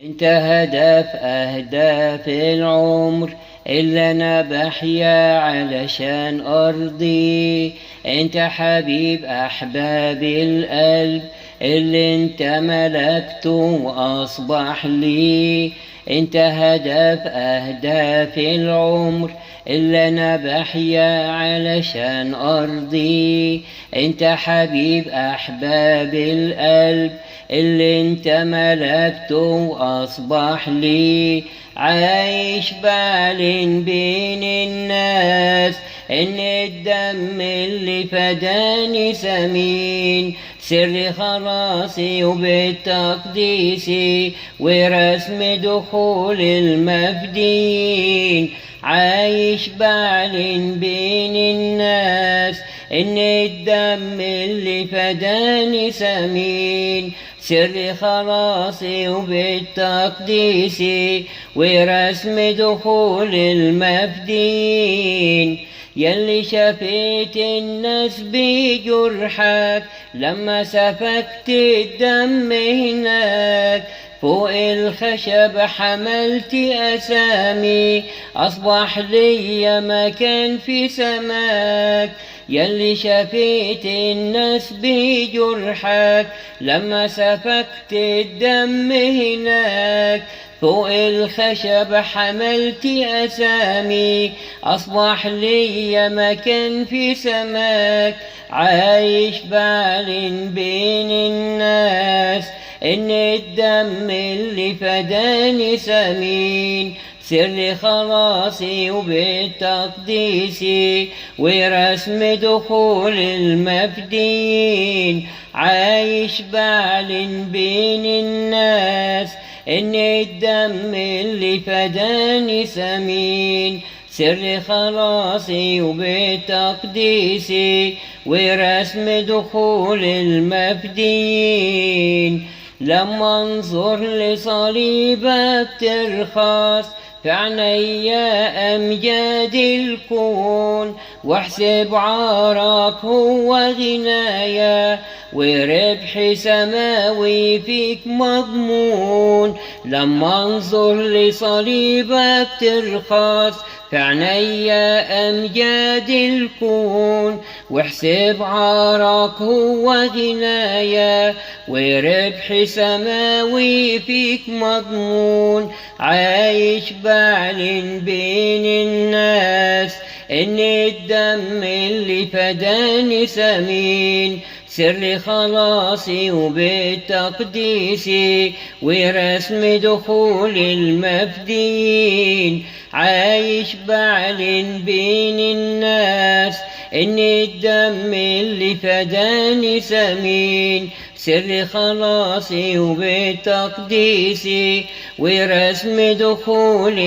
انت هدف اهداف العمر اللي انا بحيا علشان ارضي. انت حبيب احباب القلب اللي انت ملكته واصبح لي. انت هدف اهداف العمر اللي انا بحيا علشان ارضي. انت حبيب احباب القلب اللي انت ملكته واصبح لي. عايش بعلن بين الناس ان الدم اللي فداني ثمين. سر خلاصي وبالتقديسي ورسم دخول المفدين. عايش بعلن بين الناس ان الدم اللي فداني ثمين. سر خلاصي وبالتقديسي ورسم دخول المفدين. يلي شفيت الناس بجرحك لما سفكت الدم هناك. فوق الخشب حملت أسامي أصبح لي مكان في سماك. يلي شفيت الناس بجرحك لما سفكت الدم هناك. فوق الخشب حملت أسامي أصبح لي مكان في سماك. عايش بعلن بين الناس إن الدم اللي فداني ثمين. سر خلاصي وبالتقديسي ورسم دخول المفدين. عايش بعلن بين الناس إن الدم اللي فداني ثمين. سر خلاصي وبالتقديسي ورسم دخول المفدين. لما انظر لصليبك ترخص في عينيا أمجاد الكون. واحسب عارك هو غنايا وربح سماوي فيك مضمون. لما انظر لصليبك ترخص في عينيا أمجاد الكون. واحسب عارك هو غنايا وربح سماوي فيك مضمون. عايش بعلن بين الناس إن الدم اللي فداني ثمين. سر خلاصي وبالتقديسي ورسم دخول المفدين. عايش بعلن بين الناس إن الدم اللي فداني ثمين. سر خلاصي وبالتقديسي ورسم دخول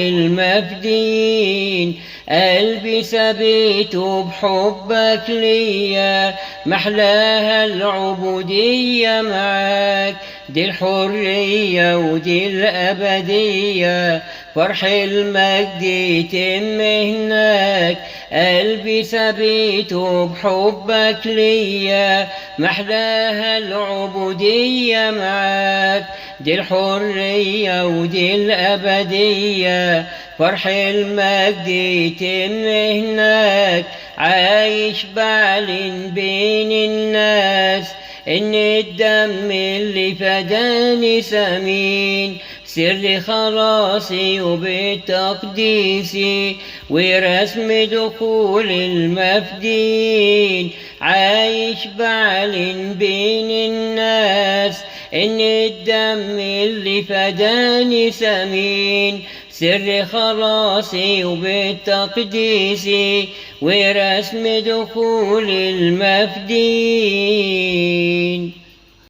المفدين. قلبي ثبيته بحبك ليا محلاها العبودية معاك. دي الحرية ودي الأبدية فرح المجد يتم هناك. قلبي ثبيته بحبك ليا محلاها العبودية معاك. دي الحرية ودي الأبدية فرح المجد يتم هناك. عايش بعلن بين الناس إن الدم اللي فداني ثمين. سر خلاصي وبالتقديسي ورسم دخول المفدين. عايش بعلن بين الناس إن الدم اللي فداني ثمين. سر خلاصي وبالتقديسي ورسم دخول المفدين.